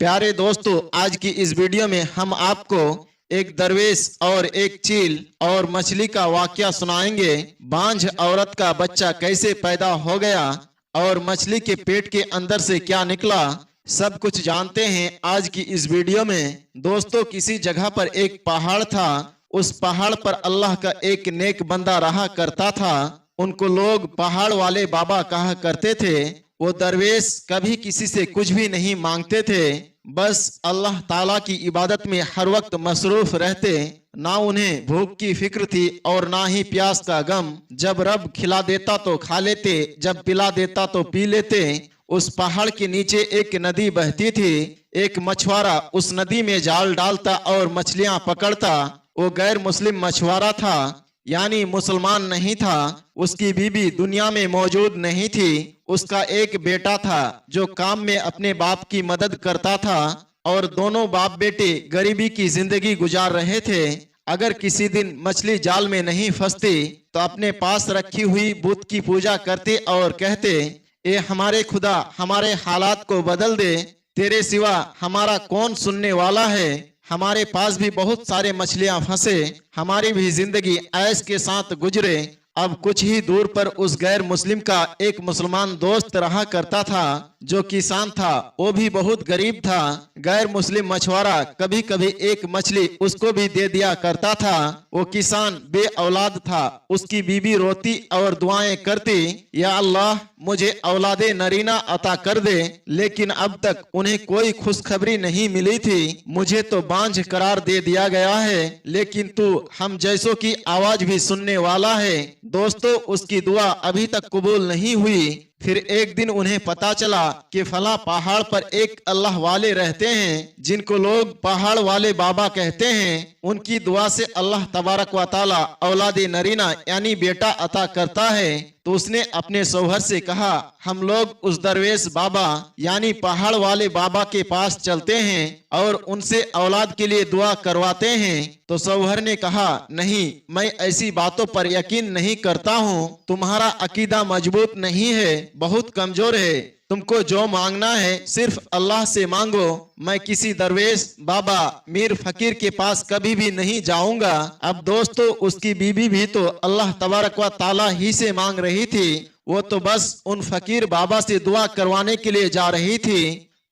प्यारे दोस्तों, आज की इस वीडियो में हम आपको एक दरवेश और एक चील और मछली का वाकया सुनाएंगे। बांझ औरत का बच्चा कैसे पैदा हो गया और मछली के पेट के अंदर से क्या निकला, सब कुछ जानते हैं आज की इस वीडियो में। दोस्तों, किसी जगह पर एक पहाड़ था। उस पहाड़ पर अल्लाह का एक नेक बंदा रहा करता था। उनको लोग पहाड़ वाले बाबा कहा करते थे। वो दरवेश कभी किसी से कुछ भी नहीं मांगते थे, बस अल्लाह ताला की इबादत में हर वक्त मसरूफ रहते। ना उन्हें भूख की फिक्र थी और ना ही प्यास का गम। जब रब खिला देता तो खा लेते, जब पिला देता तो पी लेते। उस पहाड़ के नीचे एक नदी बहती थी। एक मछुआरा उस नदी में जाल डालता और मछलियां पकड़ता। वो गैर मुस्लिम मछुआरा था, यानी मुसलमान नहीं था। उसकी बीबी दुनिया में मौजूद नहीं थी। उसका एक बेटा था जो काम में अपने बाप की मदद करता था और दोनों बाप बेटे गरीबी की जिंदगी गुजार रहे थे। अगर किसी दिन मछली जाल में नहीं फंसती तो अपने पास रखी हुई बुत की पूजा करते और कहते, ए हमारे खुदा, हमारे हालात को बदल दे, तेरे सिवा हमारा कौन सुनने वाला है। हमारे पास भी बहुत सारे मछलियां फंसे, हमारी भी जिंदगी ऐश के साथ गुजरे। अब कुछ ही दूर पर उस गैर मुस्लिम का एक मुसलमान दोस्त रहा करता था जो किसान था। वो भी बहुत गरीब था। गैर मुस्लिम मछुआरा कभी कभी एक मछली उसको भी दे दिया करता था। वो किसान बे औलाद था। उसकी बीबी रोती और दुआएं करती, या अल्लाह मुझे औलादे नरीना अता कर दे। लेकिन अब तक उन्हें कोई खुशखबरी नहीं मिली थी। मुझे तो बांझ करार दे दिया गया है, लेकिन तू हम जैसों की आवाज भी सुनने वाला है। दोस्तों, उसकी दुआ अभी तक कबूल नहीं हुई। फिर एक दिन उन्हें पता चला कि फला पहाड़ पर एक अल्लाह वाले रहते हैं जिनको लोग पहाड़ वाले बाबा कहते हैं। उनकी दुआ से अल्लाह तबारक व ताला औलादे नरीना यानी बेटा अता करता है। तो उसने अपने शौहर से कहा, हम लोग उस दरवेश बाबा यानी पहाड़ वाले बाबा के पास चलते हैं और उनसे औलाद के लिए दुआ करवाते हैं। तो शौहर ने कहा, नहीं, मैं ऐसी बातों पर यकीन नहीं करता हूँ। तुम्हारा अकीदा मजबूत नहीं है, बहुत कमजोर है। तुमको जो मांगना है सिर्फ अल्लाह से मांगो। मैं किसी दरवेश बाबा मीर फकीर के पास कभी भी नहीं जाऊंगा। अब दोस्तों, उसकी बीबी भी तो अल्लाह तबारक व ताला ही से मांग रही थी। वो तो बस उन फकीर बाबा से दुआ करवाने के लिए जा रही थी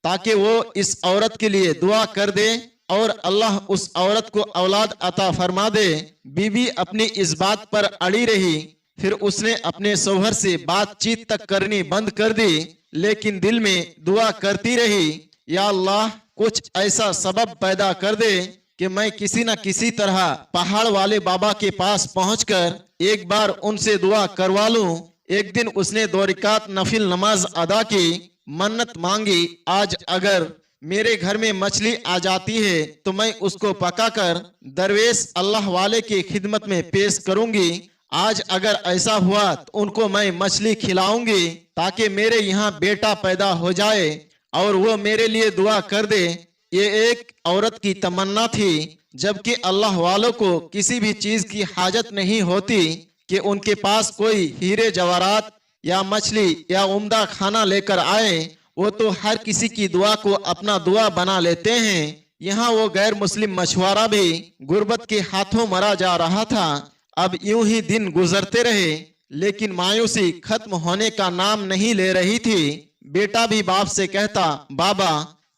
ताकि वो इस औरत के लिए दुआ कर दे और अल्लाह उस औरत को औलाद अता फरमा दे। बीबी अपनी इस बात पर अड़ी रही। फिर उसने अपने शौहर से बातचीत तक करनी बंद कर दी, लेकिन दिल में दुआ करती रही, या अल्लाह कुछ ऐसा सबब पैदा कर दे कि मैं किसी न किसी तरह पहाड़ वाले बाबा के पास पहुंचकर एक बार उनसे दुआ करवा लूं। एक दिन उसने 2 रकात नफिल नमाज अदा की, मन्नत मांगी, आज अगर मेरे घर में मछली आ जाती है तो मैं उसको पकाकर दरवेश अल्लाह वाले की खिदमत में पेश करूंगी। आज अगर ऐसा हुआ तो उनको मैं मछली खिलाऊंगी ताकि मेरे यहाँ बेटा पैदा हो जाए और वो मेरे लिए दुआ कर दे। ये एक औरत की तमन्ना थी, जबकि अल्लाह वालों को किसी भी चीज की हाजत नहीं होती कि उनके पास कोई हीरे जवाहरात या मछली या उम्दा खाना लेकर आए। वो तो हर किसी की दुआ को अपना दुआ बना लेते हैं। यहाँ वो गैर मुस्लिम मछुआरा भी गुर्बत के हाथों मरा जा रहा था। अब यूं ही दिन गुजरते रहे, लेकिन मायूसी खत्म होने का नाम नहीं ले रही थी। बेटा भी बाप से कहता, बाबा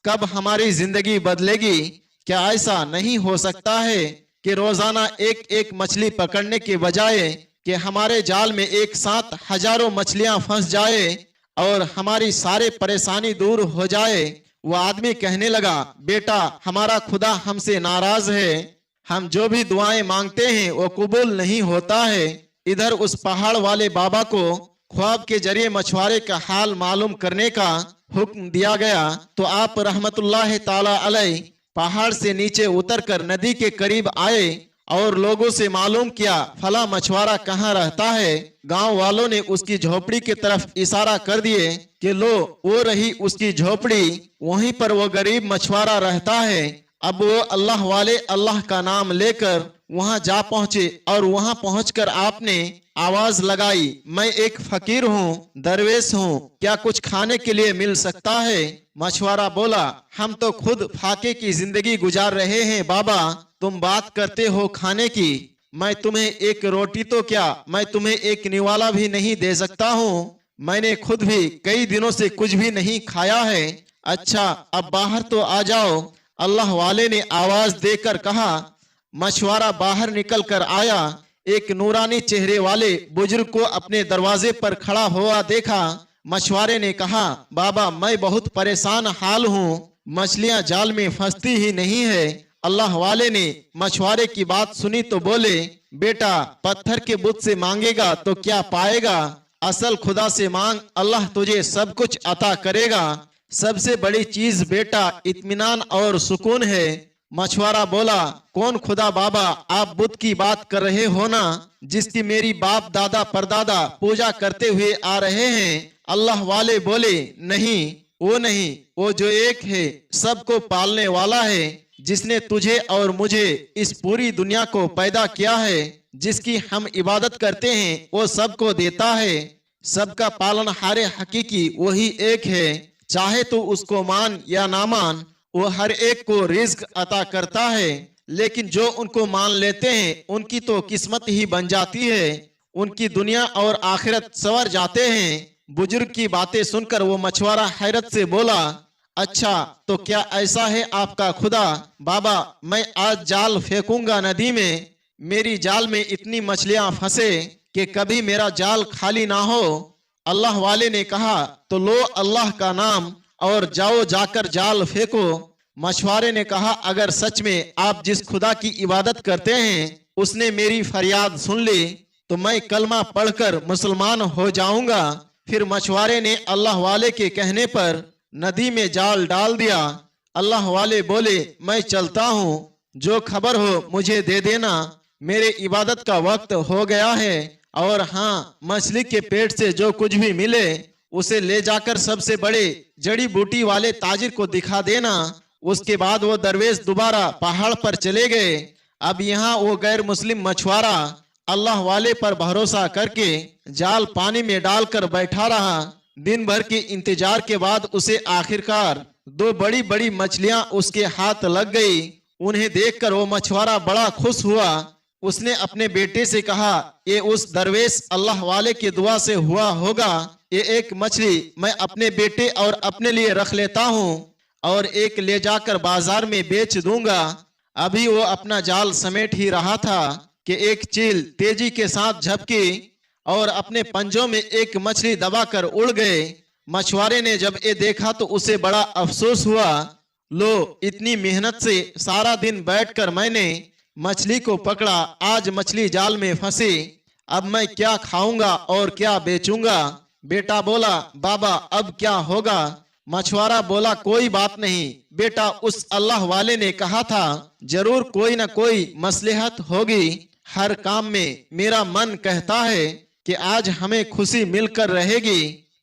कब हमारी जिंदगी बदलेगी? क्या ऐसा नहीं हो सकता है कि रोजाना एक एक मछली पकड़ने के बजाय कि हमारे जाल में एक साथ हजारों मछलियां फंस जाए और हमारी सारे परेशानी दूर हो जाए। वो आदमी कहने लगा, बेटा हमारा खुदा हमसे नाराज है। हम जो भी दुआएं मांगते हैं वो कबूल नहीं होता है। इधर उस पहाड़ वाले बाबा को ख्वाब के जरिए मछुआरे का हाल मालूम करने का हुक्म दिया गया। तो आप रहमतुल्लाह ताला अलैह पहाड़ से नीचे उतरकर नदी के करीब आए और लोगों से मालूम किया फला मछुआरा कहाँ रहता है। गांव वालों ने उसकी झोपड़ी की तरफ इशारा कर दिए कि लो, वो रही उसकी झोपड़ी, वहीं पर वो गरीब मछुआरा रहता है। अब वो अल्लाह वाले अल्लाह का नाम लेकर वहां जा पहुंचे और वहां पहुंचकर आपने आवाज लगाई, मैं एक फकीर हूँ, दरवेश हूँ, क्या कुछ खाने के लिए मिल सकता है? मछुआरा बोला, हम तो खुद फाके की जिंदगी गुजार रहे हैं बाबा, तुम बात करते हो खाने की। मैं तुम्हें एक रोटी तो क्या, मैं तुम्हें एक निवाला भी नहीं दे सकता हूँ। मैंने खुद भी कई दिनों से कुछ भी नहीं खाया है। अच्छा, अब बाहर तो आ जाओ, अल्लाह वाले ने आवाज देकर कहा। मछुआरा बाहर निकल कर आया। एक नूरानी चेहरे वाले बुजुर्ग को अपने दरवाजे पर खड़ा हुआ देखा। मछुआरे ने कहा, बाबा मैं बहुत परेशान हाल हूँ, मछलियां जाल में फंसती ही नहीं है। अल्लाह वाले ने मछुआरे की बात सुनी तो बोले, बेटा पत्थर के बुत से मांगेगा तो क्या पाएगा, असल खुदा से मांग, अल्लाह तुझे सब कुछ अता करेगा। सबसे बड़ी चीज बेटा इत्मीनान और सुकून है। मछुआरा बोला, कौन खुदा बाबा, आप बुत की बात कर रहे हो ना, जिसकी मेरी बाप दादा परदादा पूजा करते हुए आ रहे हैं। अल्लाह वाले बोले, नहीं, वो जो एक है, सबको पालने वाला है, जिसने तुझे और मुझे इस पूरी दुनिया को पैदा किया है, जिसकी हम इबादत करते हैं, वो सबको देता है। सबका पालनहारे हकीकी वही एक है। चाहे तो उसको मान या ना मान, वो हर एक को रिज्क अता करता है। लेकिन जो उनको मान लेते हैं उनकी तो किस्मत ही बन जाती है, उनकी दुनिया और आखिरत संवर जाते हैं। बुजुर्ग की बातें सुनकर वो मछुआरा हैरत से बोला, अच्छा तो क्या ऐसा है आपका खुदा? बाबा मैं आज जाल फेंकूंगा नदी में, मेरी जाल में इतनी मछलियां फंसे कि कभी मेरा जाल खाली ना हो। अल्लाह वाले ने कहा, तो लो अल्लाह का नाम और जाओ जाकर जाल फेंको। मछुआरे ने कहा, अगर सच में आप जिस खुदा की इबादत करते हैं उसने मेरी फरियाद सुन ली तो मैं कलमा पढ़कर मुसलमान हो जाऊंगा। फिर मछुआरे ने अल्लाह वाले के कहने पर नदी में जाल डाल दिया। अल्लाह वाले बोले, मैं चलता हूँ, जो खबर हो मुझे दे देना, मेरे इबादत का वक्त हो गया है। और हाँ, मछली के पेट से जो कुछ भी मिले उसे ले जाकर सबसे बड़े जड़ी बूटी वाले ताजिर को दिखा देना। उसके बाद वो दरवेश दोबारा पहाड़ पर चले गए। अब यहाँ वो गैर मुस्लिम मछुआरा अल्लाह वाले पर भरोसा करके जाल पानी में डालकर बैठा रहा। दिन भर के इंतजार के बाद उसे आखिरकार दो बड़ी बड़ी मछलियां उसके हाथ लग गई। उन्हें देखकर वो मछुआरा बड़ा खुश हुआ। उसने अपने बेटे से कहा, ये उस दरवेश अल्लाह वाले की दुआ से हुआ होगा। ये एक मछली मैं अपने बेटे और अपने लिए रख लेता हूँ और एक ले जाकर बाजार में बेच दूंगा। अभी वो अपना जाल समेट ही रहा था कि एक चील तेजी के साथ झपकी और अपने पंजों में एक मछली दबाकर उड़ गए। मछुआरे ने जब ये देखा तो उसे बड़ा अफसोस हुआ। लो, इतनी मेहनत से सारा दिन बैठकर मैंने मछली को पकड़ा, आज मछली जाल में फंसी, अब मैं क्या खाऊंगा और क्या बेचूंगा। बेटा बोला, बाबा अब क्या होगा? मछुआरा बोला, कोई बात नहीं बेटा, उस अल्लाह वाले ने कहा था जरूर कोई ना कोई मसलहत होगी। हर काम में मेरा मन कहता है कि आज हमें खुशी मिलकर रहेगी।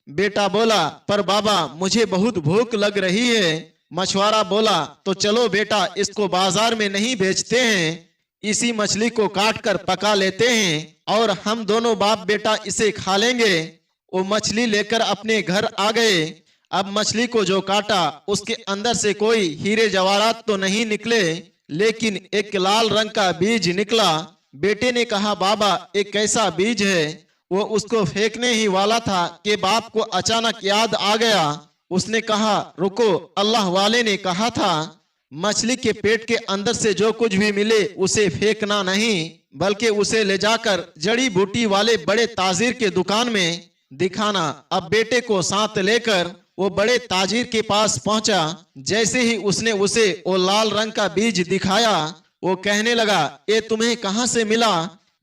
बेटा बोला, पर बाबा मुझे बहुत भूख लग रही है। मछुआरा बोला, तो चलो बेटा, इसको बाजार में नहीं बेचते हैं, इसी मछली को काटकर पका लेते हैं और हम दोनों बाप बेटा इसे खा लेंगे। वो मछली लेकर अपने घर आ गए। अब मछली को जो काटा उसके अंदर से कोई हीरे जवाहरात तो नहीं निकले, लेकिन एक लाल रंग का बीज निकला। बेटे ने कहा, बाबा एक कैसा बीज है? वो उसको फेंकने ही वाला था कि बाप को अचानक याद आ गया। उसने कहा, रुको, अल्लाह वाले ने कहा था मछली के पेट के अंदर से जो कुछ भी मिले उसे फेंकना नहीं, बल्कि उसे ले जाकर जड़ी बूटी वाले बड़े ताजिर के दुकान में दिखाना। अब बेटे को साथ लेकर वो बड़े ताजिर के पास पहुंचा। जैसे ही उसने उसे वो लाल रंग का बीज दिखाया, वो कहने लगा, ये तुम्हें कहां से मिला?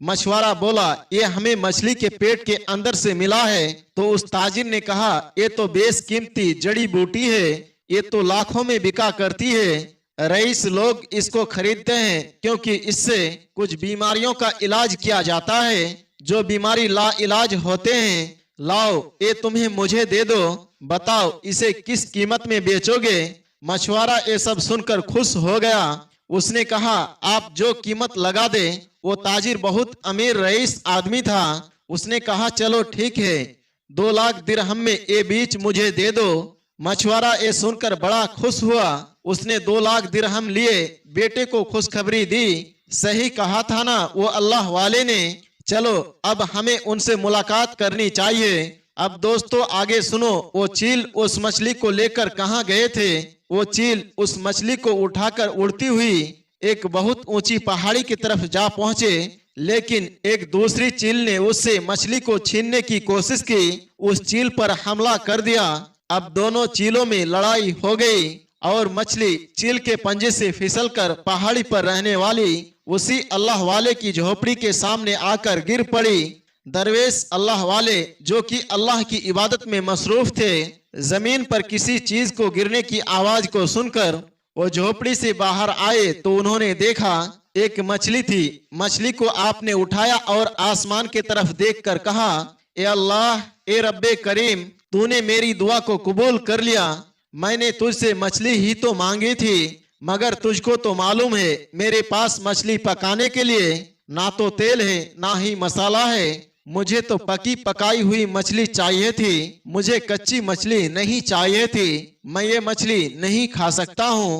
मछुआरा बोला, ये हमें मछली के पेट के अंदर से मिला है। तो उस ताजिर ने कहा, ये तो बेशकीमती जड़ी बूटी है, ये तो लाखों में बिका करती है। रईस लोग इसको खरीदते हैं क्योंकि इससे कुछ बीमारियों का इलाज किया जाता है, जो बीमारी ला इलाज होते हैं। लाओ, ये तुम्हें मुझे दे दो, बताओ इसे किस कीमत में बेचोगे? मछुआरा ये सब सुनकर खुश हो गया। उसने कहा, आप जो कीमत लगा दे। वो ताजिर बहुत अमीर रईस आदमी था। उसने कहा, चलो ठीक है, 2 लाख दिरहम में ये बीज मुझे दे दो। मछुआरा ये सुनकर बड़ा खुश हुआ। उसने 2 लाख दिरहम लिए, बेटे को खुशखबरी दी। सही कहा था ना वो अल्लाह वाले ने। चलो अब हमें उनसे मुलाकात करनी चाहिए। अब दोस्तों आगे सुनो, वो चील उस मछली को लेकर कहाँ गए थे। वो चील उस मछली को उठाकर उड़ती हुई एक बहुत ऊंची पहाड़ी की तरफ जा पहुंचे, लेकिन एक दूसरी चील ने उससे मछली को छीनने की कोशिश की। उस चील पर हमला कर दिया। अब दोनों चीलों में लड़ाई हो गई और मछली चील के पंजे से फिसलकर पहाड़ी पर रहने वाली उसी अल्लाह वाले की झोपड़ी के सामने आकर गिर पड़ी। दरवेश अल्लाह वाले जो कि अल्लाह की इबादत में मसरूफ थे, जमीन पर किसी चीज को गिरने की आवाज को सुनकर वो झोपड़ी से बाहर आए तो उन्होंने देखा एक मछली थी। मछली को आपने उठाया और आसमान की तरफ देखकर कहा, ए अल्लाह, ए रब्बे करीम, तूने मेरी दुआ को कबूल कर लिया। मैंने तुझसे मछली ही तो मांगी थी, मगर तुझको तो मालूम है मेरे पास मछली पकाने के लिए ना तो तेल है ना ही मसाला है। मुझे तो पकी पकाई हुई मछली चाहिए थी, मुझे कच्ची मछली नहीं चाहिए थी। मैं ये मछली नहीं खा सकता हूँ,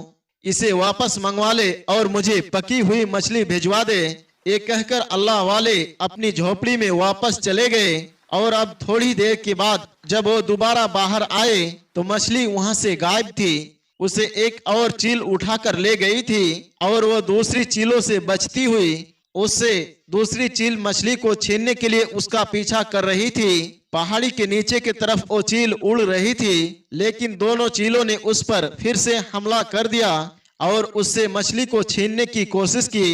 इसे वापस मंगवा ले और मुझे पकी हुई मछली भिजवा दे। ये कहकर अल्लाह वाले अपनी झोपड़ी में वापस चले गए। और अब थोड़ी देर के बाद जब वो दोबारा बाहर आए तो मछली वहां से गायब थी। उसे एक और चील उठाकर ले गई थी और वो दूसरी चीलों से बचती हुई उससे दूसरी चील मछली को छीनने के लिए उसका पीछा कर रही थी। पहाड़ी के नीचे की तरफ वो चील उड़ रही थी, लेकिन दोनों चीलों ने उस पर फिर से हमला कर दिया और उससे मछली को छीनने की कोशिश की।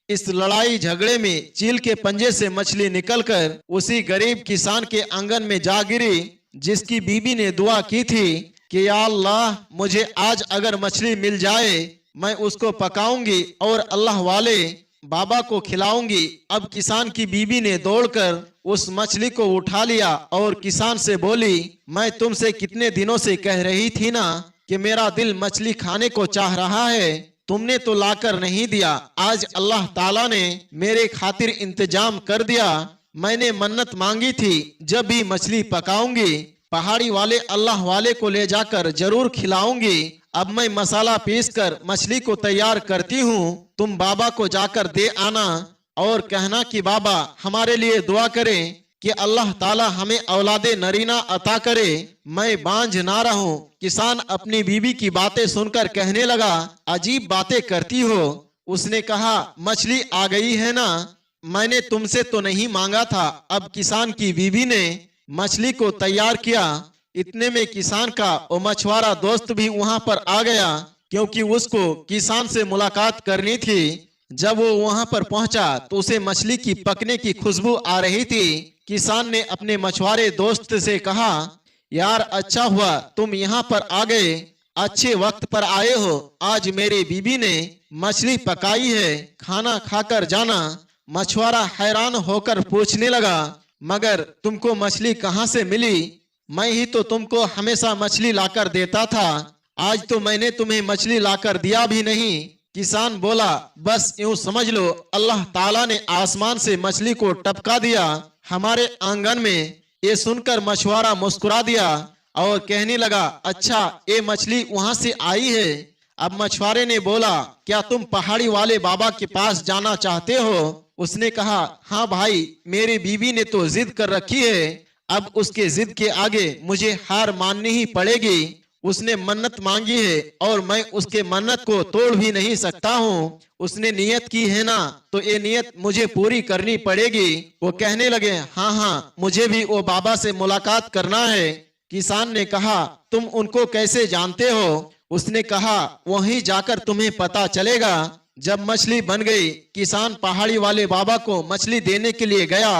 इस लड़ाई झगड़े में चील के पंजे से मछली निकलकर उसी गरीब किसान के आंगन में जा गिरी, जिसकी बीबी ने दुआ की थी कि या अल्लाह, मुझे आज अगर मछली मिल जाए मैं उसको पकाऊंगी और अल्लाह वाले बाबा को खिलाऊंगी। अब किसान की बीबी ने दौड़कर उस मछली को उठा लिया और किसान से बोली, मैं तुमसे कितने दिनों से कह रही थी ना कि मेरा दिल मछली खाने को चाह रहा है, तुमने तो लाकर नहीं दिया। आज अल्लाह ताला ने मेरे खातिर इंतजाम कर दिया। मैंने मन्नत मांगी थी जब भी मछली पकाऊंगी पहाड़ी वाले अल्लाह वाले को ले जाकर जरूर खिलाऊंगी। अब मैं मसाला पीस कर मछली को तैयार करती हूँ, तुम बाबा को जाकर दे आना और कहना कि बाबा हमारे लिए दुआ करें कि अल्लाह ताला हमें औलादे नरीना अता करे, मैं बांझ ना रहूं। किसान अपनी बीबी की बातें सुनकर कहने लगा, अजीब बातें करती हो। उसने कहा, मछली आ गई है ना, मैंने तुमसे तो नहीं मांगा था। अब किसान की बीबी ने मछली को तैयार किया। इतने में किसान का वो मछुआरा दोस्त भी वहां पर आ गया, क्योंकि उसको किसान से मुलाकात करनी थी। जब वो वहां पर पहुंचा तो उसे मछली की पकने की खुशबू आ रही थी। किसान ने अपने मछुआरे दोस्त से कहा, यार अच्छा हुआ तुम यहाँ पर आ गए, अच्छे वक्त पर आए हो। आज मेरी बीबी ने मछली पकाई है, खाना खाकर जाना। मछुआरा हैरान होकर पूछने लगा, मगर तुमको मछली कहाँ से मिली? मैं ही तो तुमको हमेशा मछली लाकर देता था, आज तो मैंने तुम्हें मछली लाकर दिया भी नहीं। किसान बोला, बस यूं समझ लो अल्लाह ताला ने आसमान से मछली को टपका दिया हमारे आंगन में। ये सुनकर मछुआरा मुस्कुरा दिया और कहने लगा, अच्छा ये मछली वहां से आई है। अब मछुआरे ने बोला, क्या तुम पहाड़ी वाले बाबा के पास जाना चाहते हो? उसने कहा, हाँ भाई, मेरी बीवी ने तो जिद कर रखी है, अब उसके जिद के आगे मुझे हार माननी ही पड़ेगी। उसने मन्नत मांगी है और मैं उसके मन्नत को तोड़ भी नहीं सकता हूँ। उसने नियत की है ना, तो ये नियत मुझे पूरी करनी पड़ेगी। वो कहने लगे, हाँ हाँ, मुझे भी वो बाबा से मुलाकात करना है। किसान ने कहा, तुम उनको कैसे जानते हो? उसने कहा, वहीं जाकर तुम्हें पता चलेगा। जब मछली बन गई, किसान पहाड़ी वाले बाबा को मछली देने के लिए गया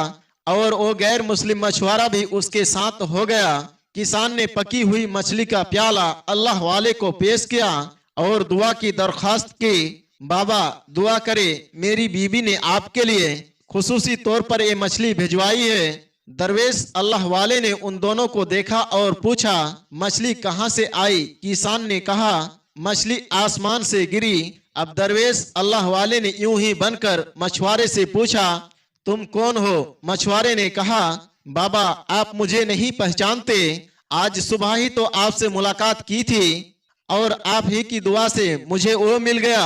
और वो गैर मुस्लिम मछुआरा भी उसके साथ हो गया। किसान ने पकी हुई मछली का प्याला अल्लाह वाले को पेश किया और दुआ की दरख्वास्त की, बाबा दुआ करे, मेरी बीबी ने आपके लिए खुसूसी तौर पर ये मछली भिजवाई है। दरवेश अल्लाह वाले ने उन दोनों को देखा और पूछा, मछली कहाँ से आई? किसान ने कहा, मछली आसमान से गिरी। अब दरवेश अल्लाह वाले ने यूं ही बनकर मछुआरे से पूछा, तुम कौन हो? मछुआरे ने कहा, बाबा आप मुझे नहीं पहचानते, आज सुबह ही तो आपसे मुलाकात की थी और आप ही की दुआ से मुझे वो मिल गया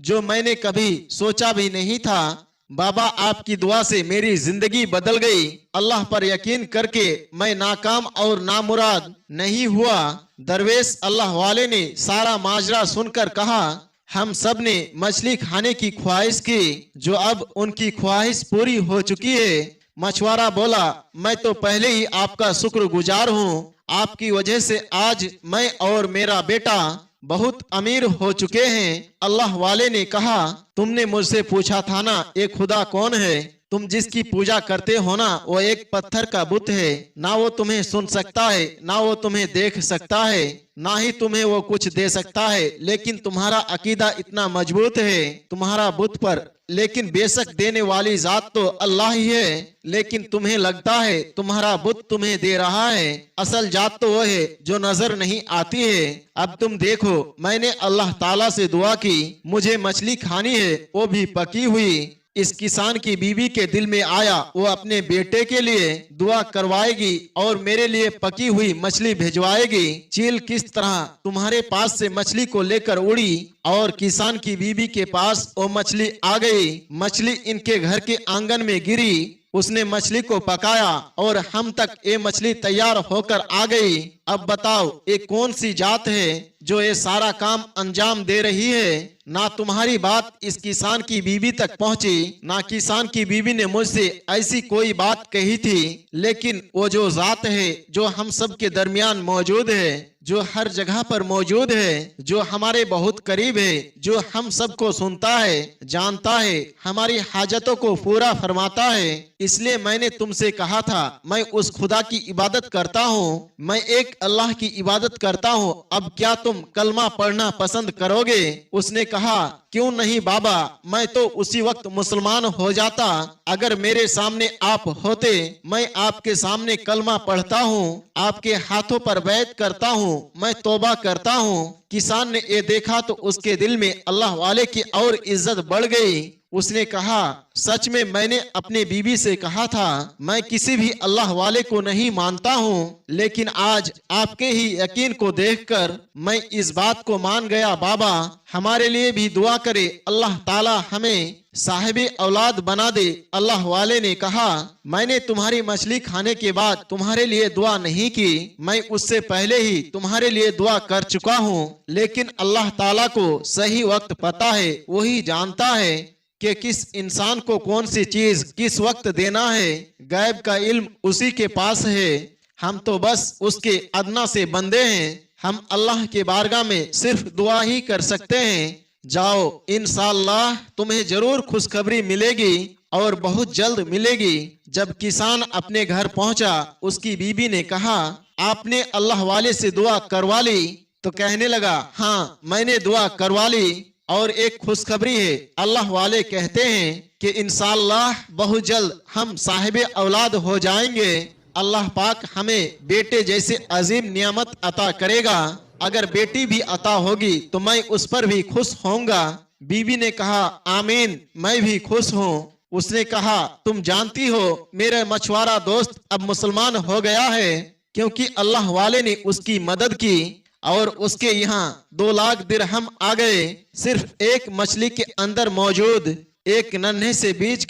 जो मैंने कभी सोचा भी नहीं था। बाबा, आपकी दुआ से मेरी जिंदगी बदल गई। अल्लाह पर यकीन करके मैं नाकाम और नामुराद नहीं हुआ। दरवेश अल्लाह वाले ने सारा माजरा सुनकर कहा, हम सब ने मछली खाने की ख्वाहिश की, जो अब उनकी ख्वाहिश पूरी हो चुकी है। मछुआरा बोला, मैं तो पहले ही आपका शुक्रगुजार हूँ। आपकी वजह से आज मैं और मेरा बेटा बहुत अमीर हो चुके हैं। अल्लाह वाले ने कहा, तुमने मुझसे पूछा था ना ये खुदा कौन है? तुम जिसकी पूजा करते हो ना वो एक पत्थर का बुत है। ना वो तुम्हें सुन सकता है, ना वो तुम्हें देख सकता है, ना ही तुम्हें वो कुछ दे सकता है। लेकिन तुम्हारा अकीदा इतना मजबूत है तुम्हारा बुत पर, लेकिन बेशक देने वाली जात तो अल्लाह ही है। लेकिन तुम्हें लगता है तुम्हारा बुत तुम्हें दे रहा है। असल जात तो वो है जो नजर नहीं आती है। अब तुम देखो, मैंने अल्लाह ताला से दुआ की, मुझे मछली खानी है, वो भी पकी हुई। इस किसान की बीवी के दिल में आया वो अपने बेटे के लिए दुआ करवाएगी और मेरे लिए पकी हुई मछली भिजवाएगी। चील किस तरह तुम्हारे पास से मछली को लेकर उड़ी और किसान की बीवी के पास वो मछली आ गई। मछली इनके घर के आंगन में गिरी, उसने मछली को पकाया और हम तक ये मछली तैयार होकर आ गई। अब बताओ ये कौन सी जात है जो ये सारा काम अंजाम दे रही है? ना तुम्हारी बात इस किसान की बीवी तक पहुंची, ना किसान की बीवी ने मुझसे ऐसी कोई बात कही थी। लेकिन वो जो जात है जो हम सब के दरमियान मौजूद है, जो हर जगह पर मौजूद है, जो हमारे बहुत करीब है, जो हम सबको सुनता है, जानता है, हमारी हाजतों को पूरा फरमाता है, इसलिए मैंने तुमसे कहा था मैं उस खुदा की इबादत करता हूँ, मैं एक अल्लाह की इबादत करता हूँ। अब क्या तुम कलमा पढ़ना पसंद करोगे? उसने कहा, क्यों नहीं बाबा, मैं तो उसी वक्त मुसलमान हो जाता अगर मेरे सामने आप होते। मैं आपके सामने कलमा पढ़ता हूँ, आपके हाथों पर बैत करता हूँ, मैं तौबा करता हूँ। किसान ने ये देखा तो उसके दिल में अल्लाह वाले की और इज्जत बढ़ गई। उसने कहा, सच में मैंने अपने बीवी से कहा था मैं किसी भी अल्लाह वाले को नहीं मानता हूँ, लेकिन आज आपके ही यकीन को देखकर मैं इस बात को मान गया। बाबा, हमारे लिए भी दुआ करे, अल्लाह ताला हमें साहिबे औलाद बना दे। अल्लाह वाले ने कहा, मैंने तुम्हारी मछली खाने के बाद तुम्हारे लिए दुआ नहीं की, मैं उससे पहले ही तुम्हारे लिए दुआ कर चुका हूँ। लेकिन अल्लाह ताला को सही वक्त पता है, वही जानता है कि किस इंसान को कौन सी चीज किस वक्त देना है। गैब का इल्म उसी के पास है, हम तो बस उसके अदना से बंदे हैं। हम अल्लाह के बारगाह में सिर्फ दुआ ही कर सकते हैं। जाओ, इंशाअल्लाह तुम्हें जरूर खुशखबरी मिलेगी और बहुत जल्द मिलेगी। जब किसान अपने घर पहुंचा, उसकी बीबी ने कहा, आपने अल्लाह वाले से दुआ करवा ली? तो कहने लगा, हाँ मैंने दुआ करवा ली और एक खुशखबरी है। अल्लाह वाले कहते हैं कि इंशाअल्लाह बहुत जल्द हम साहिबे औलाद हो जाएंगे। अल्लाह पाक हमें बेटे जैसे अजीम नियामत अता करेगा। अगर बेटी भी अता होगी तो मैं उस पर भी खुश होऊंगा। बीवी ने कहा, आमीन, मैं भी खुश हूँ। उसने कहा, तुम जानती हो मेरा मछुआरा दोस्त अब मुसलमान हो गया है, क्योंकि अल्लाह वाले ने उसकी मदद की और उसके यहाँ 2 लाख दिरहम आ गए। सिर्फ एक मछली के अंदर मौजूद एक नन्हे से बीज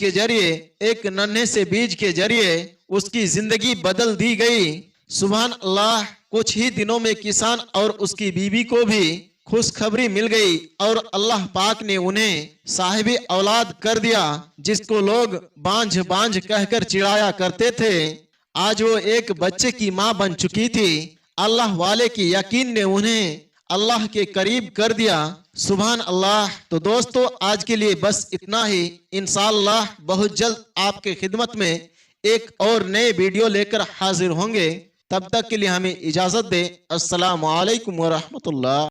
के जरिए उसकी जिंदगी बदल दी गई। सुभान अल्लाह। कुछ ही दिनों में किसान और उसकी बीवी को भी खुशखबरी मिल गई और अल्लाह पाक ने उन्हें साहिबे औलाद कर दिया, जिसको लोग बांझ बांझ कहकर चिढ़ाया करते थे। आज वो एक बच्चे की माँ बन चुकी थी। अल्लाह वाले की यकीन ने उन्हें अल्लाह के करीब कर दिया। सुभान अल्लाह। तो दोस्तों, आज के लिए बस इतना ही। इंशाअल्लाह बहुत जल्द आपके खिदमत में एक और नए वीडियो लेकर हाजिर होंगे। तब तक के लिए हमें इजाजत दें। अस्सलामु अलैकुम व रहमतुल्लाह।